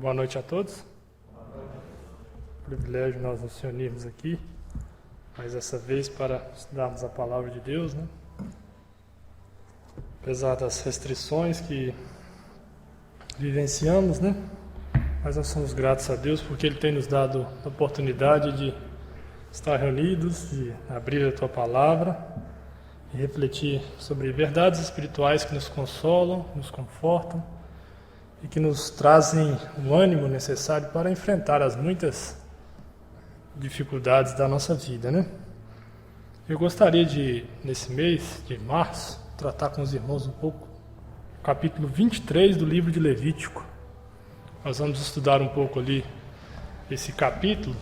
Boa noite a todos. Privilégio nós nos reunirmos aqui, mais essa vez para estudarmos a Palavra de Deus, né? Apesar das restrições que vivenciamos, né? Mas nós somos gratos a Deus porque Ele tem nos dado a oportunidade de estar reunidos, de abrir a Tua Palavra e refletir sobre verdades espirituais que nos consolam, nos confortam e que nos trazem o ânimo necessário para enfrentar as muitas dificuldades da nossa vida, né? Eu gostaria de, nesse mês de março, tratar com os irmãos um pouco o capítulo 23 do livro de Levítico. Nós vamos estudar um pouco ali esse capítulo.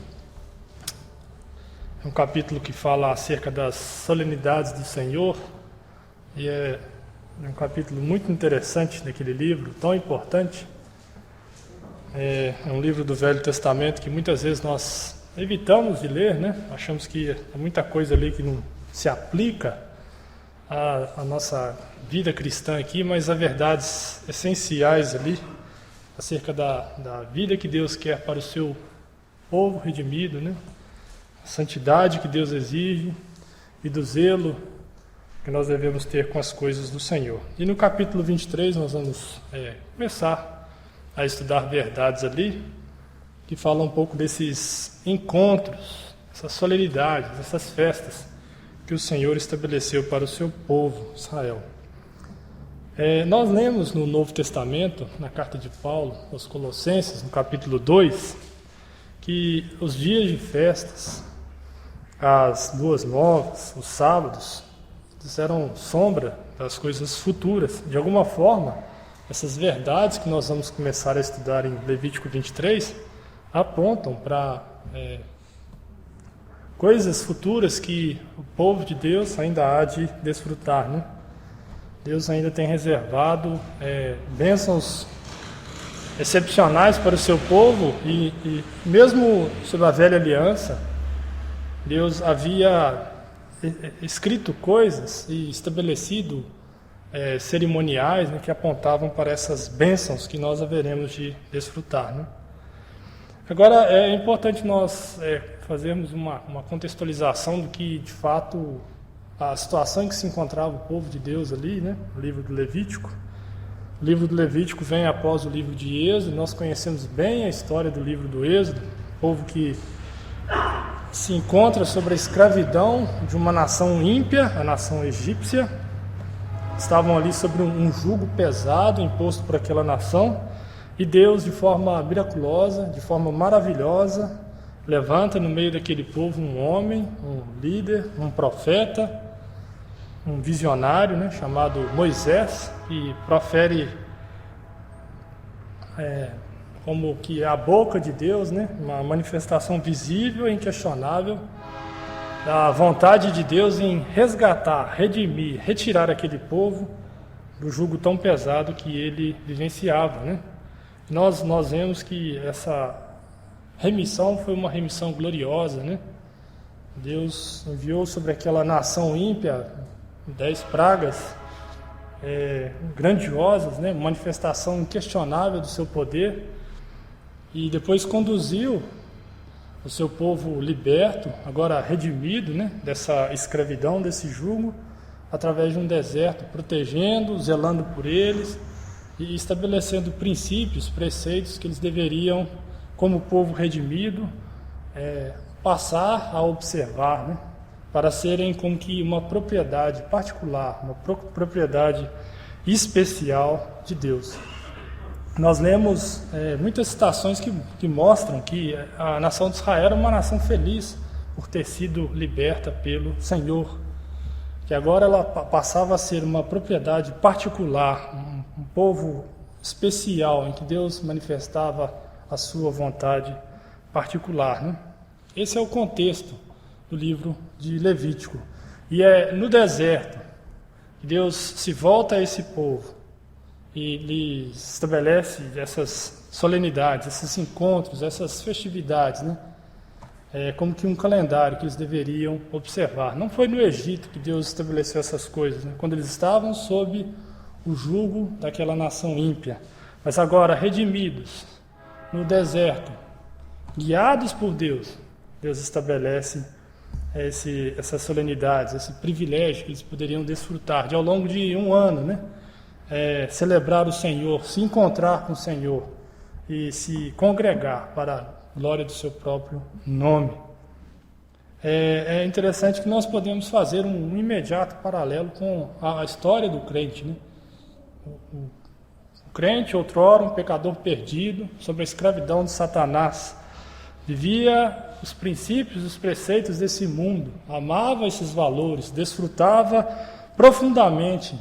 É um capítulo que fala acerca das solenidades do Senhor e é um capítulo muito interessante daquele livro, tão importante. É um livro do Velho Testamento que muitas vezes nós evitamos de ler, né? Achamos que há muita coisa ali que não se aplica à nossa vida cristã aqui, mas há verdades essenciais ali acerca da vida que Deus quer para o seu povo redimido, né? A santidade que Deus exige e do zelo que nós devemos ter com as coisas do Senhor. E no capítulo 23 nós vamos começar a estudar verdades ali que falam um pouco desses encontros, essas solenidades, essas festas que o Senhor estabeleceu para o seu povo, Israel. Nós lemos no Novo Testamento, na carta de Paulo aos Colossenses, no capítulo 2, que os dias de festas, as luas novas, os sábados, eles eram sombra das coisas futuras. De alguma forma, essas verdades que nós vamos começar a estudar em Levítico 23 apontam para coisas futuras que o povo de Deus ainda há de desfrutar, né? Deus ainda tem reservado bênçãos excepcionais para o seu povo e mesmo sob a velha aliança, Deus havia escrito coisas e estabelecido cerimoniais, né, que apontavam para essas bênçãos que nós haveremos de desfrutar, né? Agora, é importante nós fazermos uma contextualização do que, de fato, a situação em que se encontrava o povo de Deus ali, né? O livro do Levítico. O livro do Levítico vem após o livro de Êxodo. Nós conhecemos bem a história do livro do Êxodo, povo que se encontra sobre a escravidão de uma nação ímpia, a nação egípcia. Estavam ali sobre um jugo pesado imposto por aquela nação, e Deus, de forma miraculosa, de forma maravilhosa, levanta no meio daquele povo um homem, um líder, um profeta, um visionário, né, chamado Moisés, e profere como que é a boca de Deus, né, uma manifestação visível e inquestionável da vontade de Deus em resgatar, redimir, retirar aquele povo do jugo tão pesado que ele vivenciava, né? Nós vemos que essa remissão foi uma remissão gloriosa, né? Deus enviou sobre aquela nação ímpia 10 pragas grandiosas, né? Manifestação inquestionável do seu poder, e depois conduziu o seu povo liberto, agora redimido, né, dessa escravidão, desse jugo, através de um deserto, protegendo, zelando por eles e estabelecendo princípios, preceitos que eles deveriam, como povo redimido, passar a observar, né, para serem como que uma propriedade particular, uma propriedade especial de Deus. Nós lemos muitas citações que mostram que a nação de Israel era uma nação feliz por ter sido liberta pelo Senhor, que agora ela passava a ser uma propriedade particular, um povo especial em que Deus manifestava a sua vontade particular, né? Esse é o contexto do livro de Levítico. E é no deserto que Deus se volta a esse povo e lhe estabelece essas solenidades, esses encontros, essas festividades, né? Como que um calendário que eles deveriam observar. Não foi no Egito que Deus estabeleceu essas coisas, né? Quando eles estavam sob o jugo daquela nação ímpia, mas agora redimidos no deserto, guiados por Deus, Deus estabelece essas solenidades, esse privilégio que eles poderiam desfrutar de ao longo de um ano, né? Celebrar o Senhor, se encontrar com o Senhor e se congregar para a glória do seu próprio nome. É interessante que nós podemos fazer um imediato paralelo com a história do crente, né? O crente, outrora, um pecador perdido, sob a escravidão de Satanás, vivia os princípios, os preceitos desse mundo, amava esses valores, desfrutava profundamente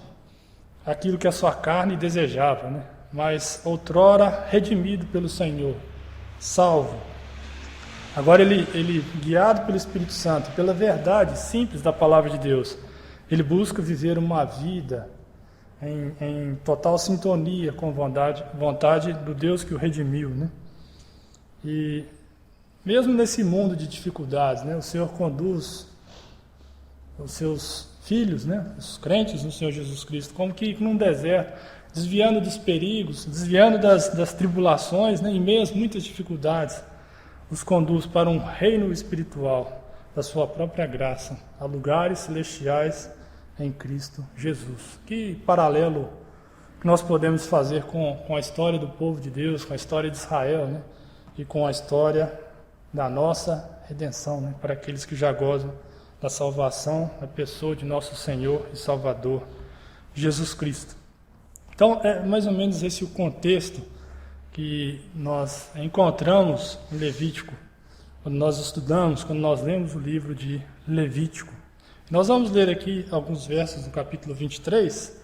aquilo que a sua carne desejava, né? Mas outrora redimido pelo Senhor, salvo. Agora ele guiado pelo Espírito Santo, pela verdade simples da palavra de Deus, ele busca viver uma vida em total sintonia com a vontade do Deus que o redimiu, né? E mesmo nesse mundo de dificuldades, né, o Senhor conduz os seus filhos, né, os crentes no Senhor Jesus Cristo, como que num deserto, desviando dos perigos, desviando das tribulações, né, em meio a muitas dificuldades, os conduz para um reino espiritual da sua própria graça, a lugares celestiais em Cristo Jesus. Que paralelo que nós podemos fazer com a história do povo de Deus, com a história de Israel, né, e com a história da nossa redenção, né, para aqueles que já gozam da salvação, da pessoa de nosso Senhor e Salvador, Jesus Cristo. Então, é mais ou menos esse o contexto que nós encontramos em Levítico, quando nós estudamos, quando nós lemos o livro de Levítico. Nós vamos ler aqui alguns versos do capítulo 23,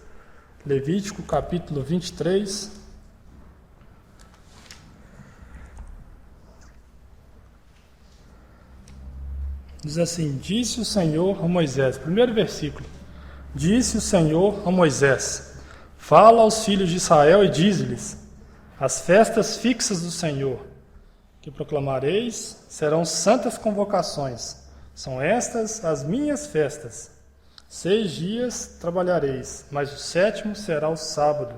Levítico, capítulo 23, diz assim: disse o Senhor a Moisés, primeiro versículo, disse o Senhor a Moisés, fala aos filhos de Israel e dize-lhes, as festas fixas do Senhor, que proclamareis, serão santas convocações, são estas as minhas festas. 6 dias trabalhareis, mas o 7º será o sábado,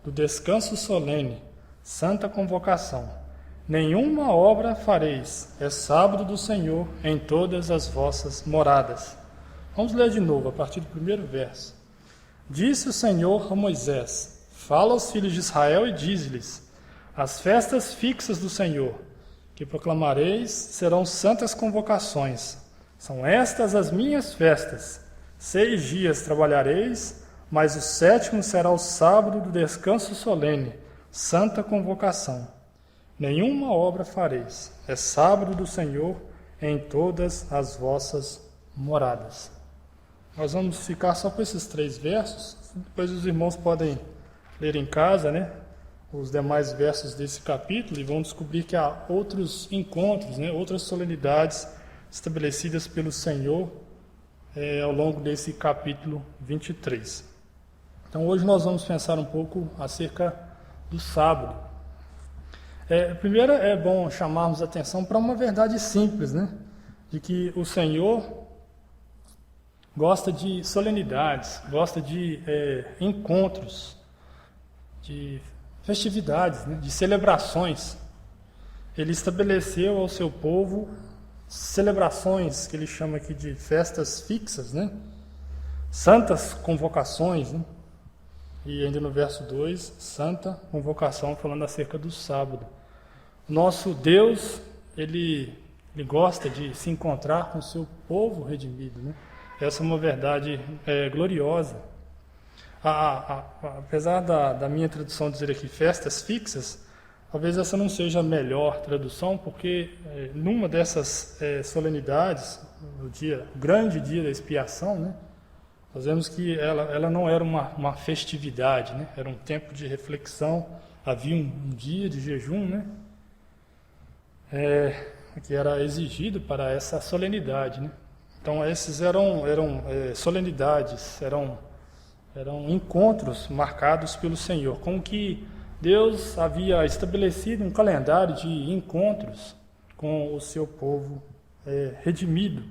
do descanso solene, santa convocação. Nenhuma obra fareis, é sábado do Senhor em todas as vossas moradas. Vamos ler de novo, a partir do primeiro verso. Disse o Senhor a Moisés, fala aos filhos de Israel e dize-lhes, as festas fixas do Senhor, que proclamareis, serão santas convocações. São estas as minhas festas. 6 dias trabalhareis, mas o 7º será o sábado do descanso solene, santa convocação. Nenhuma obra fareis, é sábado do Senhor em todas as vossas moradas. Nós vamos ficar só com esses 3 versos, depois os irmãos podem ler em casa, né, os demais versos desse capítulo e vão descobrir que há outros encontros, né, outras solenidades estabelecidas pelo Senhor ao longo desse capítulo 23. Então hoje nós vamos pensar um pouco acerca do sábado. Primeiro é bom chamarmos a atenção para uma verdade simples, né? De que o Senhor gosta de solenidades, gosta de encontros, de festividades, né? De celebrações. Ele estabeleceu ao seu povo celebrações que ele chama aqui de festas fixas, né? Santas convocações, né? E ainda no verso 2, santa convocação, falando acerca do sábado. Nosso Deus, ele gosta de se encontrar com o seu povo redimido, né? Essa é uma verdade gloriosa. Apesar da minha tradução dizer aqui festas fixas, talvez essa não seja a melhor tradução, porque numa dessas solenidades, o grande dia da expiação, né? Nós vemos que ela não era uma festividade, né? Era um tempo de reflexão, havia um dia de jejum, né? Que era exigido para essa solenidade, né? Então esses eram solenidades, eram encontros marcados pelo Senhor, como que Deus havia estabelecido um calendário de encontros com o seu povo redimido.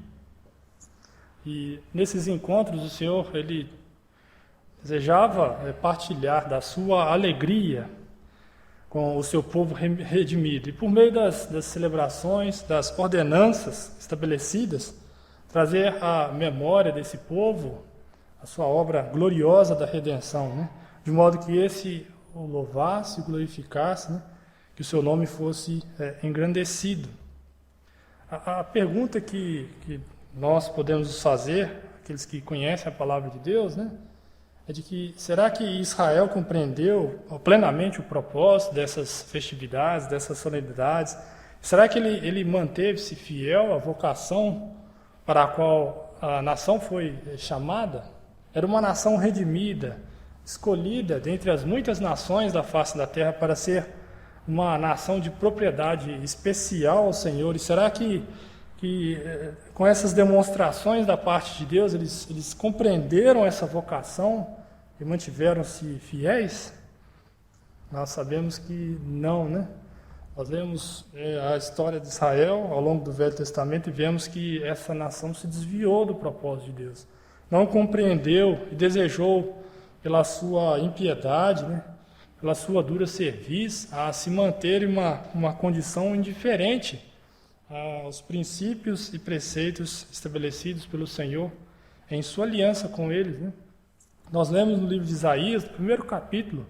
E nesses encontros o Senhor, ele desejava partilhar da sua alegria, com o seu povo redimido. E por meio das celebrações, das ordenanças estabelecidas, trazer à memória desse povo a sua obra gloriosa da redenção, né? De modo que esse o louvasse, o glorificasse, né? Que o seu nome fosse engrandecido. A pergunta que nós podemos fazer, aqueles que conhecem a palavra de Deus, né? É de que, será que Israel compreendeu plenamente o propósito dessas festividades, dessas solenidades? Será que ele manteve-se fiel à vocação para a qual a nação foi chamada? Era uma nação redimida, escolhida dentre as muitas nações da face da terra para ser uma nação de propriedade especial ao Senhor. E será que com essas demonstrações da parte de Deus, eles compreenderam essa vocação e mantiveram-se fiéis? Nós sabemos que não, né? Nós lemos a história de Israel ao longo do Velho Testamento e vemos que essa nação se desviou do propósito de Deus. Não compreendeu e desejou, pela sua impiedade, né? Pela sua dura cerviz, a se manter em uma condição indiferente aos princípios e preceitos estabelecidos pelo Senhor em sua aliança com eles, né? Nós lemos no livro de Isaías, no primeiro capítulo,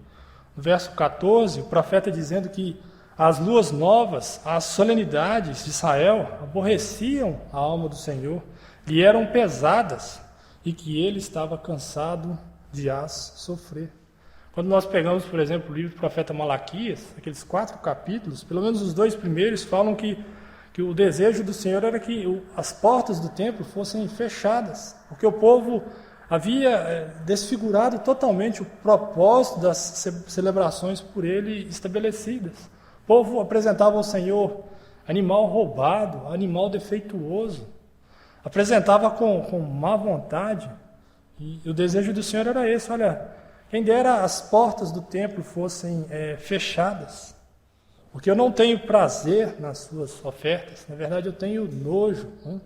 no verso 14, o profeta dizendo que as luas novas, as solenidades de Israel aborreciam a alma do Senhor, lhe eram pesadas e que ele estava cansado de as sofrer. Quando nós pegamos, por exemplo, o livro do profeta Malaquias, aqueles 4 capítulos, pelo menos os 2 primeiros falam que o desejo do Senhor era que as portas do templo fossem fechadas, porque o povo havia desfigurado totalmente o propósito das celebrações por ele estabelecidas. O povo apresentava ao Senhor animal roubado, animal defeituoso, apresentava com má vontade, e o desejo do Senhor era esse: olha, quem dera as portas do templo fossem fechadas, porque eu não tenho prazer nas suas ofertas, na verdade eu tenho nojo, né?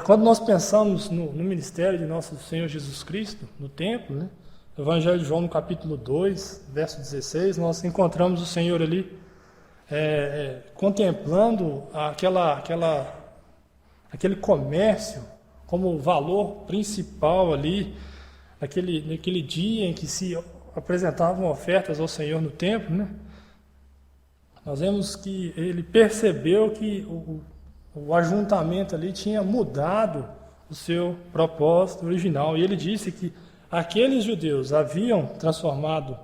Quando nós pensamos no ministério de nosso Senhor Jesus Cristo, no templo, né? No Evangelho de João, no capítulo 2, verso 16, nós encontramos o Senhor ali contemplando aquele comércio como valor principal ali, naquele dia em que se apresentavam ofertas ao Senhor no templo, né? Nós vemos que ele percebeu que o ajuntamento ali tinha mudado o seu propósito original, e ele disse que aqueles judeus haviam transformado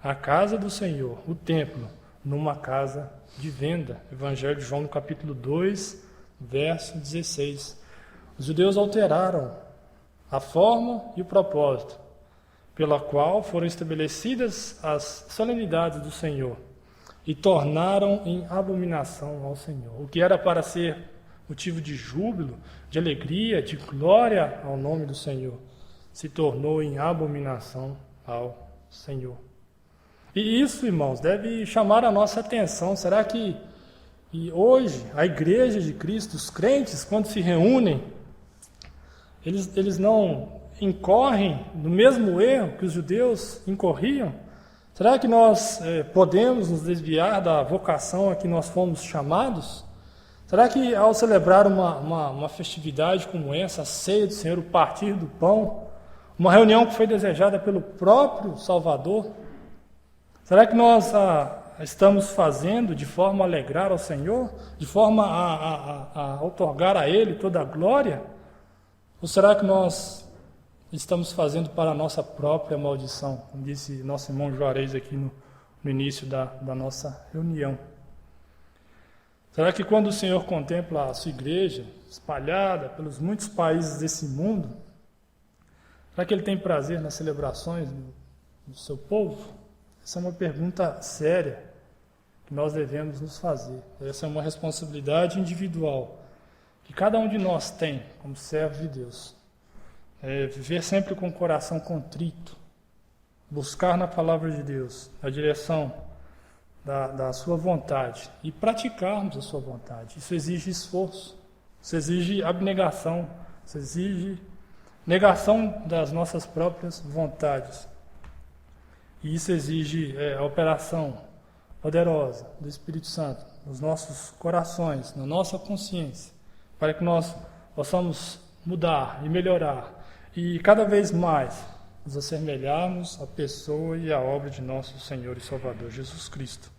a casa do Senhor, o templo, numa casa de venda. Evangelho de João, no capítulo 2, verso 16. Os judeus alteraram a forma e o propósito pela qual foram estabelecidas as solenidades do Senhor e tornaram em abominação ao Senhor. O que era para ser motivo de júbilo, de alegria, de glória ao nome do Senhor, se tornou em abominação ao Senhor. E isso, irmãos, deve chamar a nossa atenção. Será que hoje a Igreja de Cristo, os crentes, quando se reúnem, eles não incorrem no mesmo erro que os judeus incorriam? Será que nós podemos nos desviar da vocação a que nós fomos chamados? Será que ao celebrar uma festividade como essa, a ceia do Senhor, o partir do pão, uma reunião que foi desejada pelo próprio Salvador, será que nós estamos fazendo de forma a alegrar ao Senhor, de forma a outorgar a Ele toda a glória? Ou será que nós estamos fazendo para a nossa própria maldição, como disse nosso irmão Juarez aqui no início da nossa reunião? Será que quando o Senhor contempla a sua igreja espalhada pelos muitos países desse mundo, será que Ele tem prazer nas celebrações do seu povo? Essa é uma pergunta séria que nós devemos nos fazer. Essa é uma responsabilidade individual que cada um de nós tem como servo de Deus. Viver sempre com o coração contrito, buscar na palavra de Deus a direção da sua vontade e praticarmos a sua vontade. Isso exige esforço, isso exige abnegação, isso exige negação das nossas próprias vontades. E isso exige a operação poderosa do Espírito Santo nos nossos corações, na nossa consciência, para que nós possamos mudar e melhorar e cada vez mais nos assemelharmos à pessoa e à obra de nosso Senhor e Salvador Jesus Cristo.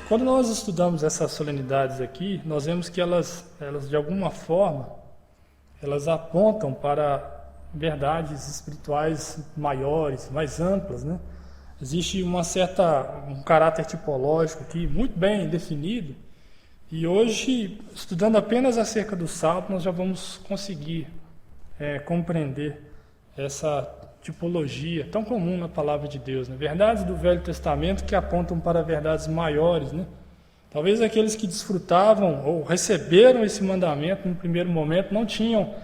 Quando nós estudamos essas solenidades aqui, nós vemos que elas de alguma forma, elas apontam para verdades espirituais maiores, mais amplas, né? Existe um caráter tipológico aqui muito bem definido, e hoje, estudando apenas acerca do sábado, nós já vamos conseguir compreender essa tipologia tão comum na palavra de Deus, né? Verdades do Velho Testamento que apontam para verdades maiores, né? Talvez aqueles que desfrutavam ou receberam esse mandamento no primeiro momento não tinham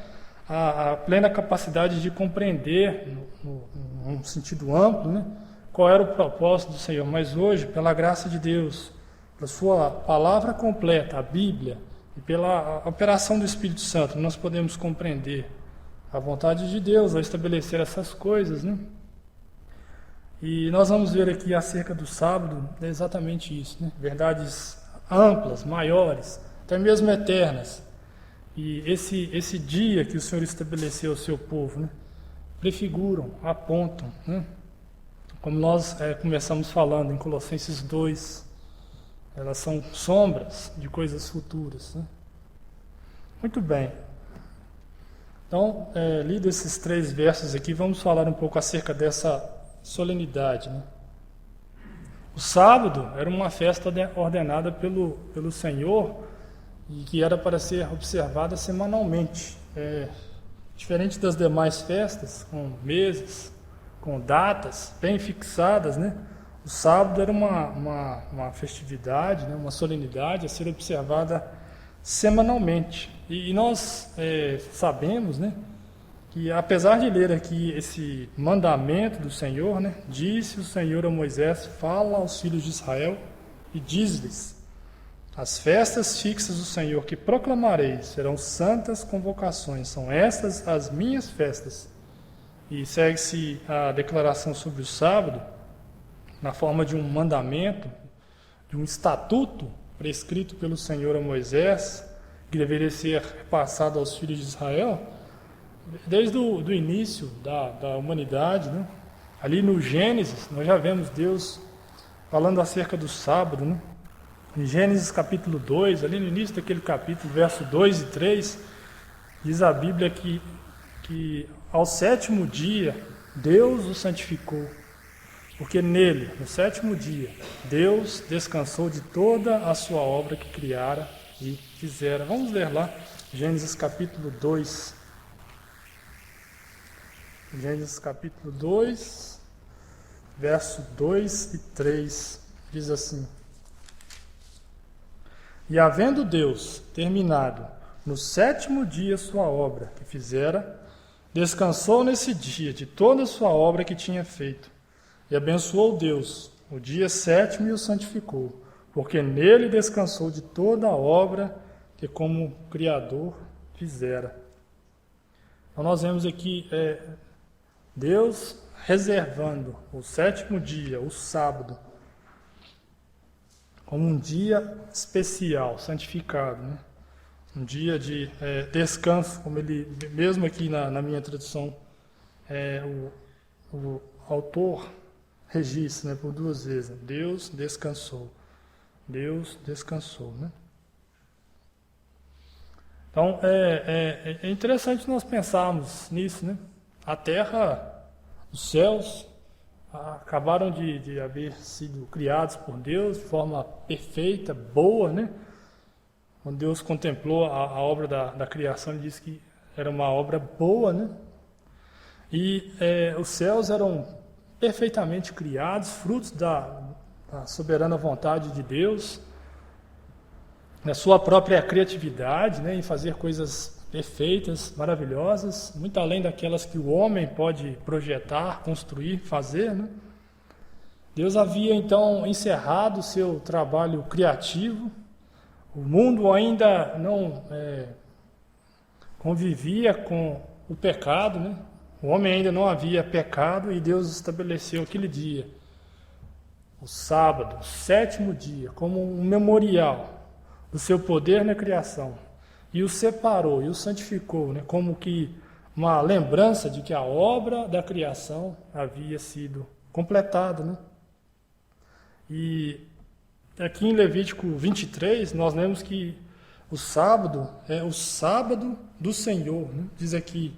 a plena capacidade de compreender, num sentido amplo, né, qual era o propósito do Senhor. Mas hoje, pela graça de Deus, pela sua palavra completa, a Bíblia, e pela operação do Espírito Santo, nós podemos compreender a vontade de Deus ao estabelecer essas coisas, né? E nós vamos ver aqui acerca do sábado exatamente isso, né? Verdades amplas, maiores, até mesmo eternas. E esse dia que o Senhor estabeleceu ao seu povo, né, prefiguram, apontam, né, como nós começamos falando em Colossenses 2, elas são sombras de coisas futuras, né? Muito bem. Então, lido esses 3 versos aqui, vamos falar um pouco acerca dessa solenidade, né? O sábado era uma festa ordenada pelo Senhor, e que era para ser observada semanalmente. Diferente das demais festas, com meses, com datas bem fixadas, né? O sábado era uma festividade, né? Uma solenidade a ser observada semanalmente. E nós sabemos, né, que apesar de ler aqui esse mandamento do Senhor, né, disse o Senhor a Moisés: fala aos filhos de Israel e diz-lhes: as festas fixas do Senhor que proclamarei serão santas convocações, são estas as minhas festas. E segue-se a declaração sobre o sábado, na forma de um mandamento, de um estatuto prescrito pelo Senhor a Moisés, que deveria ser passado aos filhos de Israel, desde o início da humanidade, né? Ali no Gênesis, nós já vemos Deus falando acerca do sábado, né? Em Gênesis capítulo 2, ali no início daquele capítulo, verso 2 e 3, diz a Bíblia que ao 7º dia Deus o santificou, porque nele, no 7º dia, Deus descansou de toda a sua obra que criara e fizera. Vamos ler lá, Gênesis capítulo 2. Gênesis capítulo 2, verso 2 e 3, diz assim: e havendo Deus terminado no 7º dia sua obra que fizera, descansou nesse dia de toda a sua obra que tinha feito. E abençoou Deus o dia 7º e o santificou, porque nele descansou de toda a obra que como Criador fizera. Então nós vemos aqui Deus reservando o 7º dia, o sábado, como um dia especial, santificado, né? Um dia de descanso, como ele, mesmo aqui na minha tradução, o autor registra, né, por 2 vezes, Deus descansou, né? Então, é interessante nós pensarmos nisso, né? A terra, os céus, acabaram de haver sido criados por Deus de forma perfeita, boa, né? Quando Deus contemplou a obra da criação, ele disse que era uma obra boa, né? E os céus eram perfeitamente criados, frutos da soberana vontade de Deus, da sua própria criatividade, né, em fazer coisas perfeitas, maravilhosas, muito além daquelas que o homem pode projetar, construir, fazer, né? Deus havia então encerrado o seu trabalho criativo. O mundo ainda não convivia com o pecado, né? O homem ainda não havia pecado e Deus estabeleceu aquele dia, o sábado, o 7º dia, como um memorial do seu poder na criação. E o separou e o santificou, né, como que uma lembrança de que a obra da criação havia sido completada. Né? E aqui em Levítico 23, nós lemos que o sábado é o sábado do Senhor. Né? Diz aqui,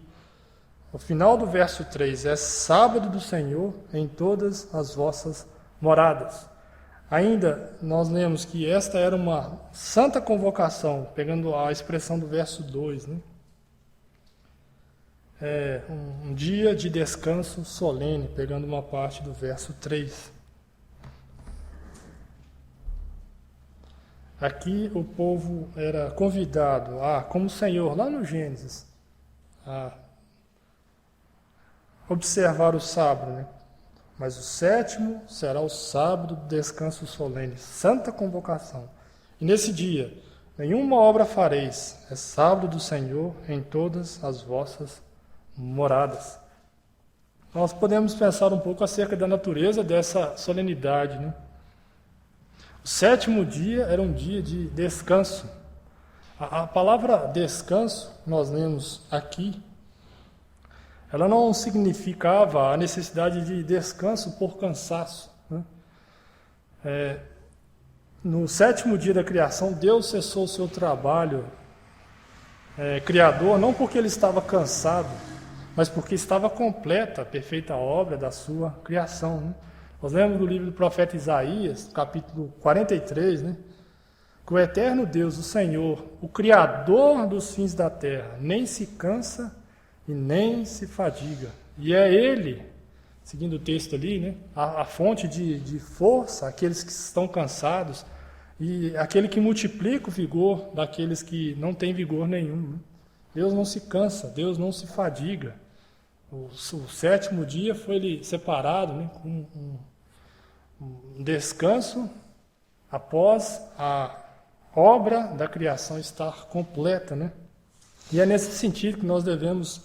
no final do verso 3, é sábado do Senhor em todas as vossas moradas. Ainda nós lemos que esta era uma santa convocação, pegando a expressão do verso 2, né? É um dia de descanso solene, pegando uma parte do verso 3. Aqui o povo era convidado como o Senhor, lá no Gênesis, a observar o sábado, né? Mas o 7º será o sábado do descanso solene, santa convocação. E nesse dia, nenhuma obra fareis, é sábado do Senhor em todas as vossas moradas. Nós podemos pensar um pouco acerca da natureza dessa solenidade, né? O 7º dia era um dia de descanso. A palavra descanso, nós lemos aqui, ela não significava a necessidade de descanso por cansaço. Né? No 7º dia da criação, Deus cessou o seu trabalho criador, não porque ele estava cansado, mas porque estava completa a perfeita obra da sua criação. Né? Nós lemos do livro do profeta Isaías, capítulo 43, né? Que o eterno Deus, o Senhor, o Criador dos fins da terra, nem se cansa e nem se fadiga. E é Ele, seguindo o texto ali, né, a fonte de força, aqueles que estão cansados, e aquele que multiplica o vigor daqueles que não têm vigor nenhum. Né? Deus não se cansa, Deus não se fadiga. O 7º dia foi ele separado, né, com um descanso após a obra da criação estar completa. Né? E é nesse sentido que nós devemos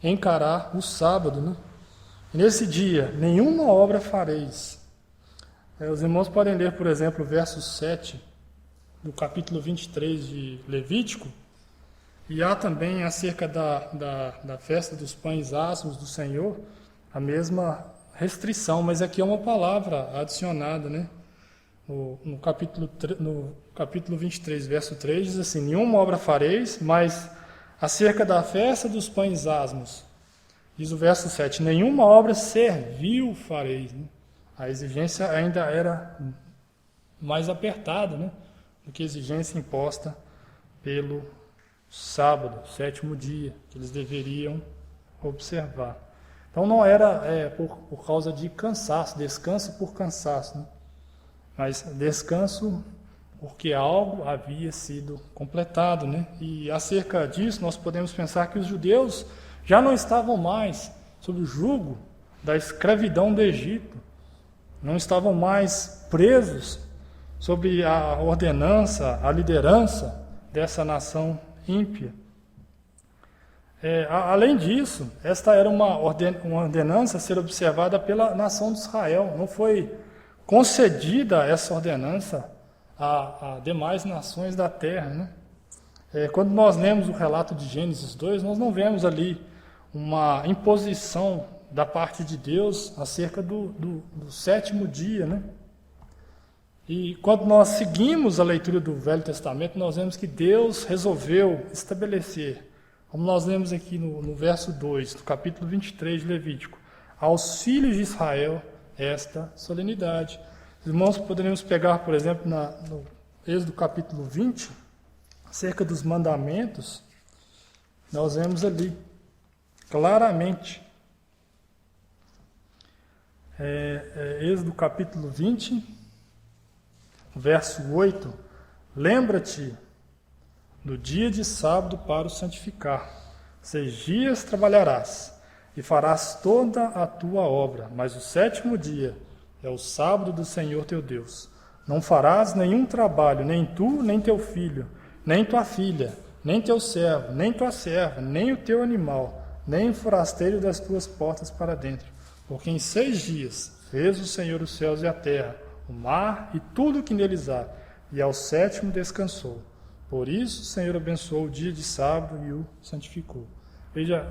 encarar o sábado. Né? E nesse dia, nenhuma obra fareis. Os irmãos podem ler, por exemplo, o verso 7 do capítulo 23 de Levítico, e há também acerca da festa dos pães asmos do Senhor, a mesma restrição, mas aqui é uma palavra adicionada, né? No capítulo 23, verso 3, diz assim: nenhuma obra fareis, mas acerca da festa dos pães asmos, diz o verso 7, nenhuma obra servil fareis. Né? A exigência ainda era mais apertada, né, do que a exigência imposta pelo sábado, 7º dia, que eles deveriam observar. Então não era por causa de cansaço, descanso por cansaço, né? Mas descanso porque algo havia sido completado. Né? E acerca disso nós podemos pensar que os judeus já não estavam mais sob o jugo da escravidão do Egito, não estavam mais presos sob a ordenança, a liderança dessa nação ímpia. Além disso, esta era uma ordenança a ser observada pela nação de Israel. Não foi concedida essa ordenança a demais nações da terra. Né? Quando nós lemos o relato de Gênesis 2, nós não vemos ali uma imposição da parte de Deus acerca do 7º dia. Né? E quando nós seguimos a leitura do Velho Testamento, nós vemos que Deus resolveu estabelecer, como nós lemos aqui no verso 2, do capítulo 23 de Levítico, aos filhos de Israel esta solenidade. Os irmãos, poderíamos pegar, por exemplo, no Êxodo capítulo 20, acerca dos mandamentos, nós vemos ali, claramente, Êxodo capítulo 20, verso 8, lembra-te do dia de sábado para o santificar. 6 dias trabalharás e farás toda a tua obra, mas o 7º dia é o sábado do Senhor teu Deus. Não farás nenhum trabalho, nem tu, nem teu filho, nem tua filha, nem teu servo, nem tua serva, nem o teu animal, nem o forasteiro das tuas portas para dentro. Porque em 6 dias fez o Senhor os céus e a terra, o mar e tudo o que neles há, e ao 7º descansou. Por isso o Senhor abençoou o dia de sábado e o santificou. Veja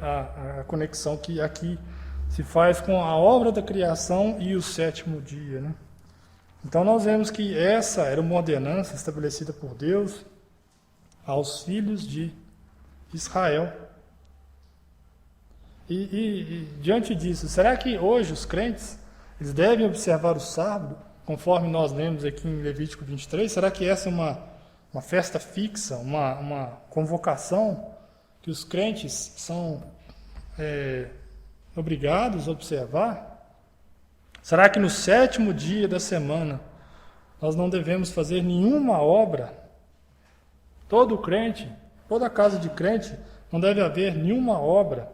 a conexão que aqui se faz com a obra da criação e o 7º dia, né? Então nós vemos que essa era uma ordenança estabelecida por Deus aos filhos de Israel. E diante disso, será que hoje os crentes eles devem observar o sábado, conforme nós lemos aqui em Levítico 23? Será que essa é uma festa fixa, uma convocação que os crentes são obrigados a observar? Será que no 7º dia da semana nós não devemos fazer nenhuma obra? Todo crente, toda casa de crente, não deve haver nenhuma obra.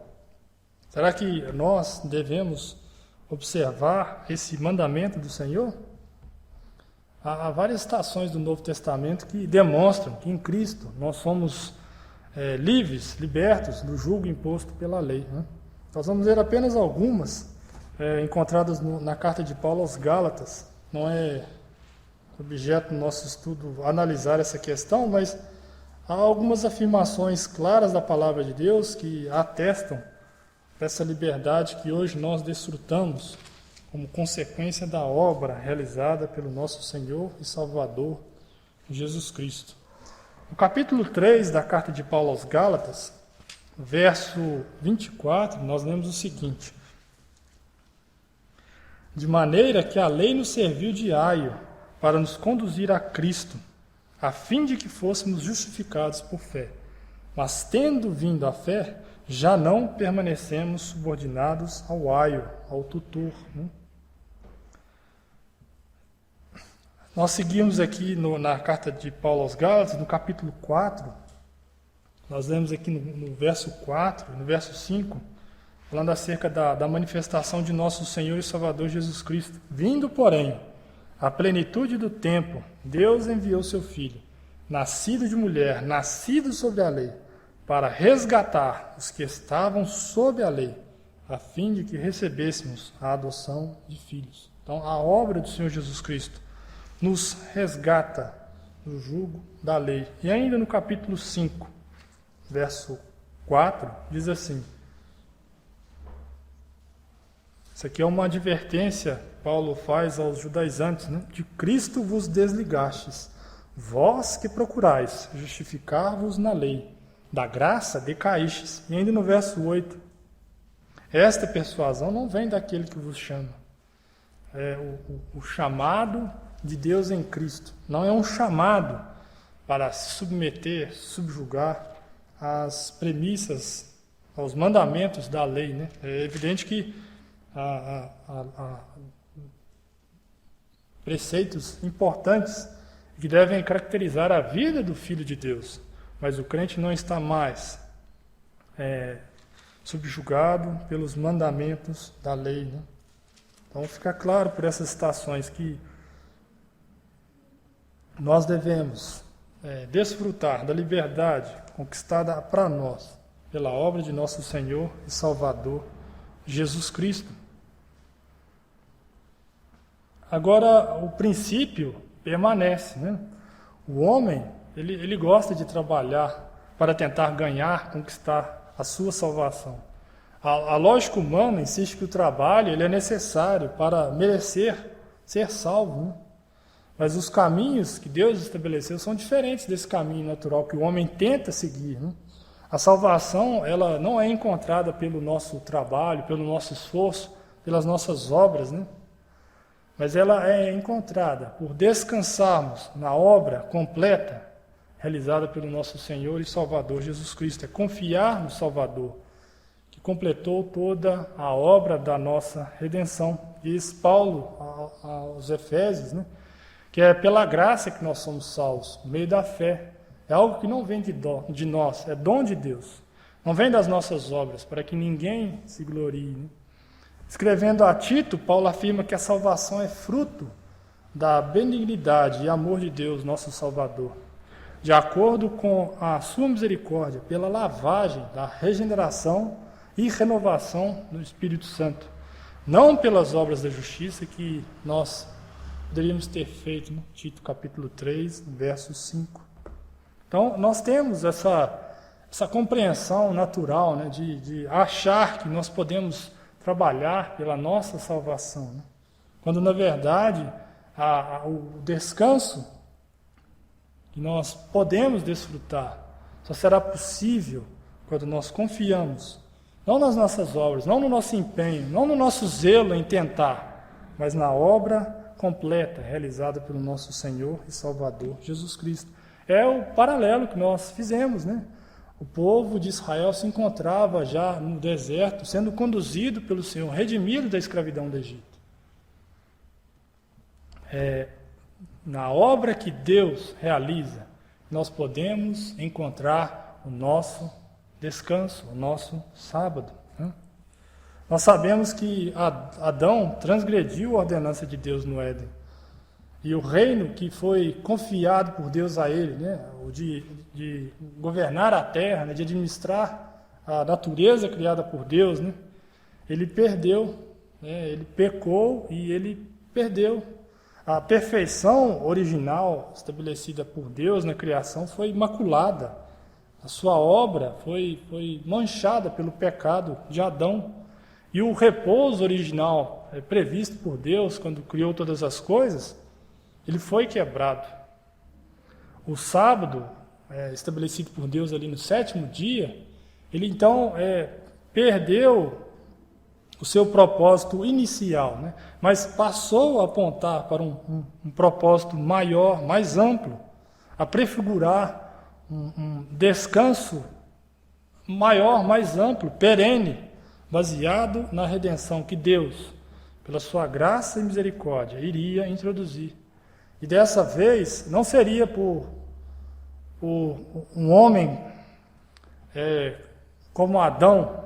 Será que nós devemos observar esse mandamento do Senhor? Há várias citações do Novo Testamento que demonstram que em Cristo nós somos livres, libertos do jugo imposto pela lei, né? Nós vamos ver apenas algumas encontradas na carta de Paulo aos Gálatas. Não é objeto do nosso estudo analisar essa questão, mas há algumas afirmações claras da palavra de Deus que atestam essa liberdade que hoje nós desfrutamos como consequência da obra realizada pelo nosso Senhor e Salvador Jesus Cristo. No capítulo 3 da carta de Paulo aos Gálatas, verso 24, nós lemos o seguinte: de maneira que a lei nos serviu de aio para nos conduzir a Cristo, a fim de que fôssemos justificados por fé. Mas tendo vindo a fé, já não permanecemos subordinados ao aio, ao tutor, né? Nós seguimos aqui na carta de Paulo aos Gálatas, no capítulo 4, nós lemos aqui no verso 4, no verso 5, falando acerca da manifestação de nosso Senhor e Salvador Jesus Cristo. Vindo, porém, à plenitude do tempo, Deus enviou seu Filho, nascido de mulher, nascido sobre a lei, para resgatar os que estavam sob a lei, a fim de que recebêssemos a adoção de filhos. Então, a obra do Senhor Jesus Cristo nos resgata do jugo da lei. E ainda no capítulo 5, verso 4, diz assim: isso aqui é uma advertência que Paulo faz aos judaizantes, né? De Cristo vos desligastes, vós que procurais justificar-vos na lei, da graça decaístes. E ainda no verso 8, esta persuasão não vem daquele que vos chama. É o chamado de Deus em Cristo. Não é um chamado para se submeter, subjugar às premissas, aos mandamentos da lei, né? É evidente que há preceitos importantes que devem caracterizar a vida do Filho de Deus, mas o crente não está mais subjugado pelos mandamentos da lei, né? Então fica claro por essas citações que nós devemos desfrutar da liberdade conquistada para nós pela obra de nosso Senhor e Salvador Jesus Cristo. Agora, o princípio permanece, né? O homem, ele gosta de trabalhar para tentar ganhar, conquistar a sua salvação. A lógica humana insiste que o trabalho ele é necessário para merecer ser salvo, né? Mas os caminhos que Deus estabeleceu são diferentes desse caminho natural que o homem tenta seguir, né? A salvação ela não é encontrada pelo nosso trabalho, pelo nosso esforço, pelas nossas obras, né? Mas ela é encontrada por descansarmos na obra completa realizada pelo nosso Senhor e Salvador Jesus Cristo. É confiar no Salvador, que completou toda a obra da nossa redenção. Diz Paulo aos Efésios, né? Que é pela graça que nós somos salvos, por meio da fé. É algo que não vem de nós, é dom de Deus. Não vem das nossas obras, para que ninguém se glorie, né? Escrevendo a Tito, Paulo afirma que a salvação é fruto da benignidade e amor de Deus, nosso Salvador, de acordo com a sua misericórdia, pela lavagem da regeneração e renovação no Espírito Santo. Não pelas obras da justiça que nós poderíamos ter feito, no Tito capítulo 3, verso 5. Então, nós temos essa compreensão natural, né, de achar que nós podemos trabalhar pela nossa salvação, né? Quando, na verdade, o descanso que nós podemos desfrutar só será possível quando nós confiamos, não nas nossas obras, não no nosso empenho, não no nosso zelo em tentar, mas na obra completa realizada pelo nosso Senhor e Salvador Jesus Cristo. É o paralelo que nós fizemos, né? O povo de Israel se encontrava já no deserto, sendo conduzido pelo Senhor, redimido da escravidão do Egito. Na obra que Deus realiza, nós podemos encontrar o nosso descanso, o nosso sábado, né? Nós sabemos que Adão transgrediu a ordenança de Deus no Éden. E o reino que foi confiado por Deus a ele, né, o de governar a terra, né, de administrar a natureza criada por Deus, né, ele perdeu, né, ele pecou e ele perdeu. A perfeição original estabelecida por Deus na criação foi imaculada. A sua obra foi manchada pelo pecado de Adão. E o repouso original previsto por Deus quando criou todas as coisas, ele foi quebrado. O sábado, estabelecido por Deus ali no 7º dia, ele então perdeu o seu propósito inicial, né? Mas passou a apontar para um propósito maior, mais amplo, a prefigurar um descanso maior, mais amplo, perene, baseado na redenção que Deus, pela sua graça e misericórdia, iria introduzir. E dessa vez, não seria por um homem como Adão,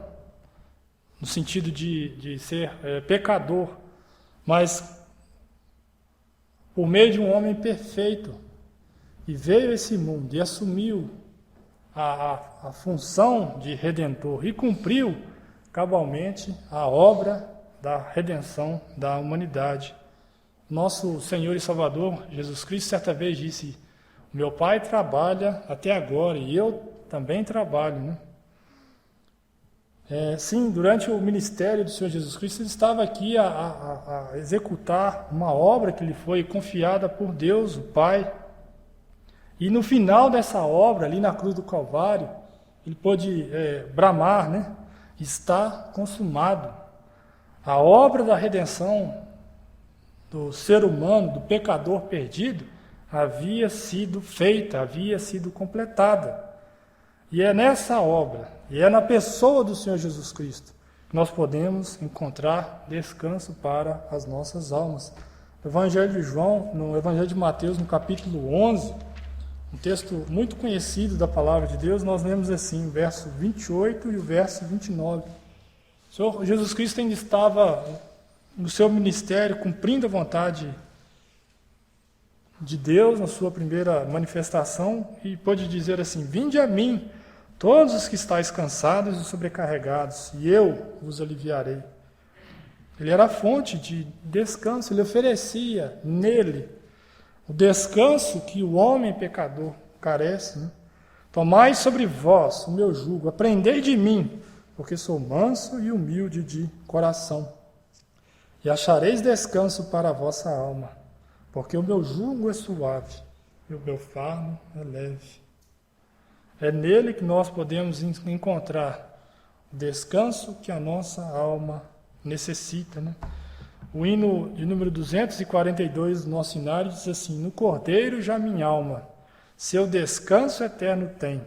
no sentido de ser pecador, mas por meio de um homem perfeito, e veio a esse mundo e assumiu a função de redentor e cumpriu cabalmente a obra da redenção da humanidade. Nosso Senhor e Salvador, Jesus Cristo, certa vez disse: meu Pai trabalha até agora e eu também trabalho, né? Sim, durante o ministério do Senhor Jesus Cristo, ele estava aqui a executar uma obra que lhe foi confiada por Deus, o Pai. E no final dessa obra, ali na cruz do Calvário, ele pôde bramar, né? Está consumado. A obra da redenção do ser humano, do pecador perdido, havia sido feita, havia sido completada. E é nessa obra, e é na pessoa do Senhor Jesus Cristo, que nós podemos encontrar descanso para as nossas almas. No Evangelho de João, no Evangelho de Mateus, no capítulo 11, um texto muito conhecido da Palavra de Deus, nós lemos assim, o verso 28 e o verso 29. O Senhor Jesus Cristo ainda estava no seu ministério, cumprindo a vontade de Deus na sua primeira manifestação, e pôde dizer assim: vinde a mim, todos os que estáis cansados e sobrecarregados, e eu vos aliviarei. Ele era a fonte de descanso, ele oferecia nele o descanso que o homem pecador carece, né? Tomai sobre vós o meu jugo, aprendei de mim, porque sou manso e humilde de coração, e achareis descanso para a vossa alma, porque o meu jugo é suave e o meu fardo é leve. É nele que nós podemos encontrar o descanso que a nossa alma necessita, né? O hino de número 242 do nosso hinário diz assim: no Cordeiro já minha alma seu descanso eterno tem,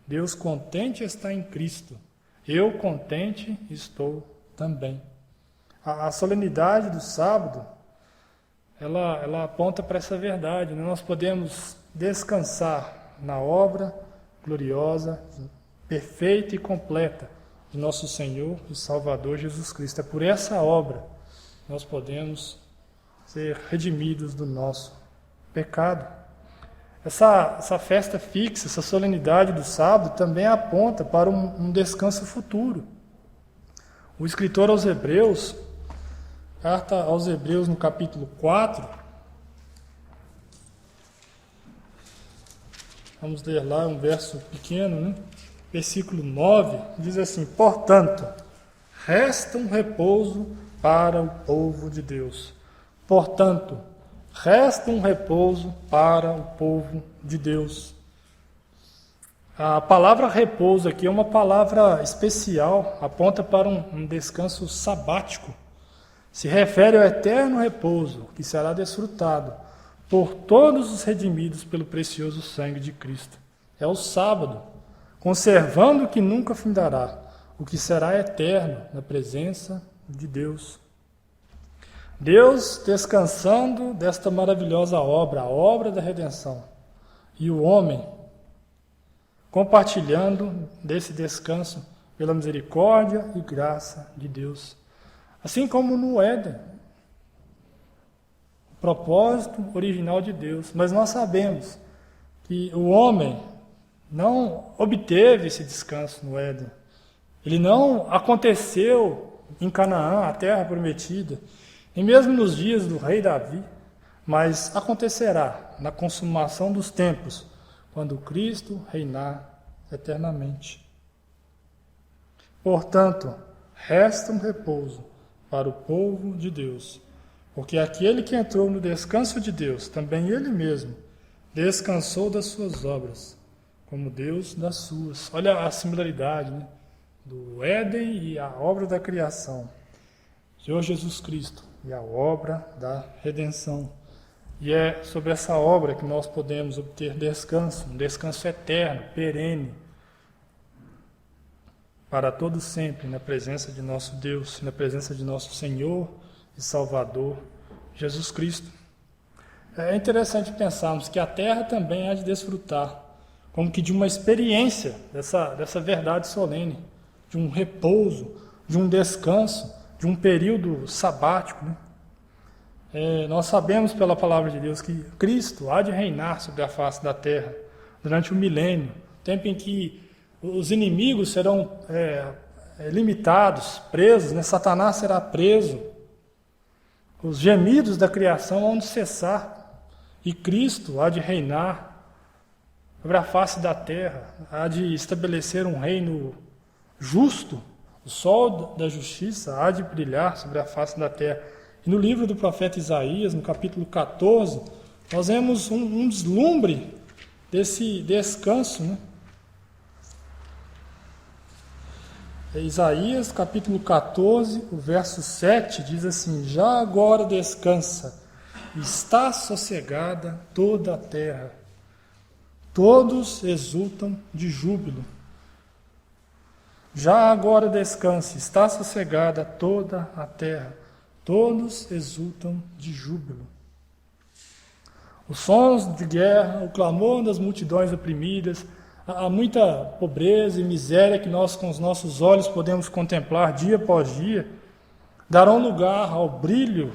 Deus contente está em Cristo, eu contente estou também. A solenidade do sábado, ela aponta para essa verdade, né? Nós podemos descansar na obra gloriosa, perfeita e completa de nosso Senhor e Salvador Jesus Cristo. É por essa obra que nós podemos ser redimidos do nosso pecado. Essa festa fixa, essa solenidade do sábado também aponta para um descanso futuro. O escritor aos Hebreus, carta aos Hebreus no capítulo 4, vamos ler lá um verso pequeno, né? Versículo 9, diz assim: portanto, resta um repouso para o povo de Deus. Portanto, resta um repouso para o povo de Deus. A palavra repouso aqui é uma palavra especial, aponta para um descanso sabático. Se refere ao eterno repouso que será desfrutado por todos os redimidos pelo precioso sangue de Cristo. É o sábado, conservando o que nunca findará, o que será eterno na presença de Deus. Deus descansando desta maravilhosa obra, a obra da redenção, e o homem compartilhando desse descanso pela misericórdia e graça de Deus. Assim como no Éden, o propósito original de Deus. Mas nós sabemos que o homem não obteve esse descanso no Éden. Ele não aconteceu em Canaã, a terra prometida, e mesmo nos dias do rei Davi, mas acontecerá na consumação dos tempos, quando Cristo reinar eternamente. Portanto, resta um repouso para o povo de Deus, porque aquele que entrou no descanso de Deus, também ele mesmo, descansou das suas obras, como Deus das suas. Olha a similaridade, né, do Éden e a obra da criação. Senhor Jesus Cristo e a obra da redenção. E é sobre essa obra que nós podemos obter descanso, um descanso eterno, perene, para todo sempre, na presença de nosso Deus, na presença de nosso Senhor e Salvador, Jesus Cristo. É interessante pensarmos que a terra também há de desfrutar, como que de uma experiência dessa verdade solene, de um repouso, de um descanso, de um período sabático, né? Nós sabemos pela palavra de Deus que Cristo há de reinar sobre a face da terra durante o milênio, tempo em que os inimigos serão limitados, presos, né? Satanás será preso, os gemidos da criação vão de cessar, e Cristo há de reinar sobre a face da terra, há de estabelecer um reino justo, o sol da justiça há de brilhar sobre a face da terra. E no livro do profeta Isaías, no capítulo 14, nós vemos um deslumbre desse descanso, né? Isaías, capítulo 14, o verso 7, diz assim: já agora descansa, está sossegada toda a terra, todos exultam de júbilo. Já agora descanse, está sossegada toda a terra, todos exultam de júbilo. Os sons de guerra, o clamor das multidões oprimidas, há muita pobreza e miséria que nós com os nossos olhos podemos contemplar dia após dia, darão lugar ao brilho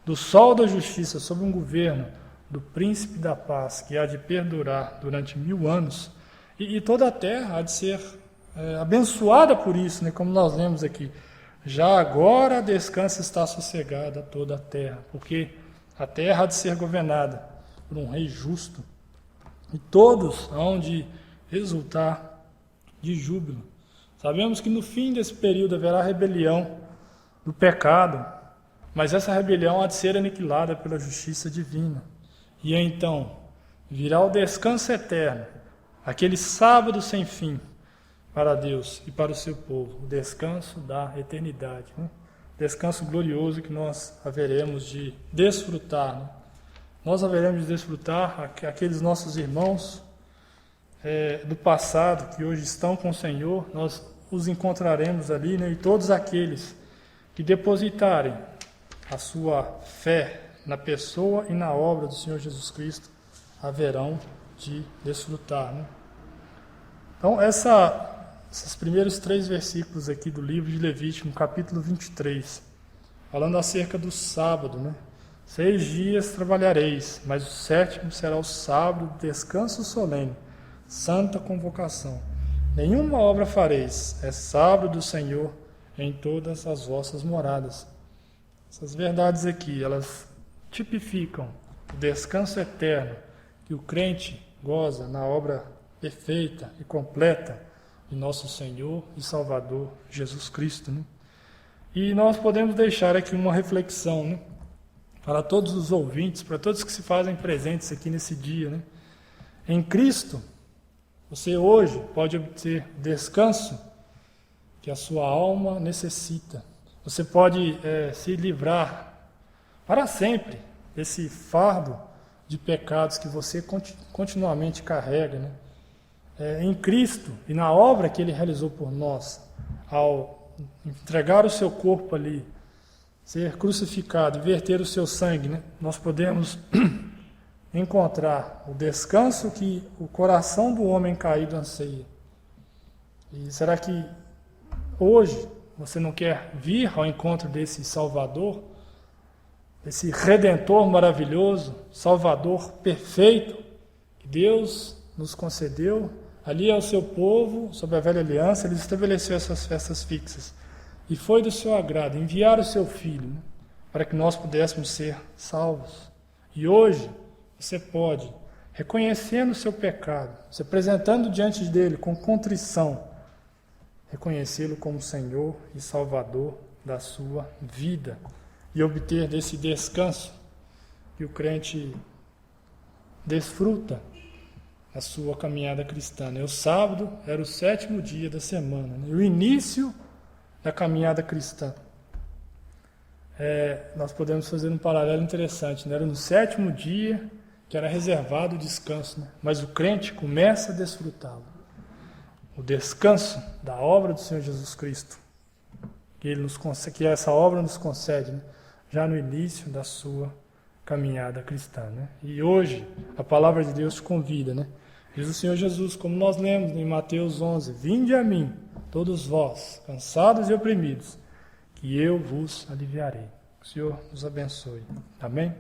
do sol da justiça sobre um governo do príncipe da paz, que há de perdurar durante 1000 anos, e toda a terra há de ser abençoada por isso, né, como nós lemos aqui. Já agora a descanso está sossegada toda a terra, porque a terra há de ser governada por um rei justo, e todos hão de resultar de júbilo. Sabemos que no fim desse período haverá rebelião do pecado, mas essa rebelião há de ser aniquilada pela justiça divina. E então virá o descanso eterno, aquele sábado sem fim para Deus e para o seu povo, o descanso da eternidade, né? Descanso glorioso que nós haveremos de desfrutar, né? Nós haveremos de desfrutar aqueles nossos irmãos do passado que hoje estão com o Senhor, nós os encontraremos ali, né? E todos aqueles que depositarem a sua fé na pessoa e na obra do Senhor Jesus Cristo haverão de desfrutar, né? Então, esses primeiros 3 versículos aqui do livro de Levítico, no capítulo 23, falando acerca do sábado, né? 6 dias trabalhareis, mas o 7º será o sábado, descanso solene, santa convocação. Nenhuma obra fareis, é sábado do Senhor, em todas as vossas moradas. Essas verdades aqui, elas tipificam o descanso eterno que o crente goza na obra perfeita e completa de nosso Senhor e Salvador Jesus Cristo, né? E nós podemos deixar aqui uma reflexão, né, para todos os ouvintes, para todos que se fazem presentes aqui nesse dia, né? Em Cristo, você hoje pode obter descanso que a sua alma necessita. Você pode se livrar para sempre desse fardo de pecados que você continuamente carrega, né? Em Cristo e na obra que Ele realizou por nós, ao entregar o seu corpo ali, ser crucificado e verter o seu sangue, né? Nós podemos encontrar o descanso que o coração do homem caído anseia. E será que hoje você não quer vir ao encontro desse Salvador, desse Redentor maravilhoso, Salvador perfeito, que Deus nos concedeu? Ali é o seu povo, sob a velha aliança, Ele estabeleceu essas festas fixas. E foi do seu agrado enviar o seu Filho, né, para que nós pudéssemos ser salvos. E hoje você pode, reconhecendo o seu pecado, se apresentando diante dele com contrição, reconhecê-lo como Senhor e Salvador da sua vida e obter desse descanso que o crente desfruta na sua caminhada cristã. O sábado era o 7º dia da semana, né? O início da caminhada cristã. Nós podemos fazer um paralelo interessante, né? Era no 7º dia que era reservado o descanso, né? Mas o crente começa a desfrutá-lo. O descanso da obra do Senhor Jesus Cristo, que essa obra nos concede, né, já no início da sua caminhada cristã, né? E hoje a palavra de Deus te convida, né? Diz o Senhor Jesus, como nós lemos em Mateus 11, vinde a mim, todos vós, cansados e oprimidos, que eu vos aliviarei. Que o Senhor nos abençoe. Amém?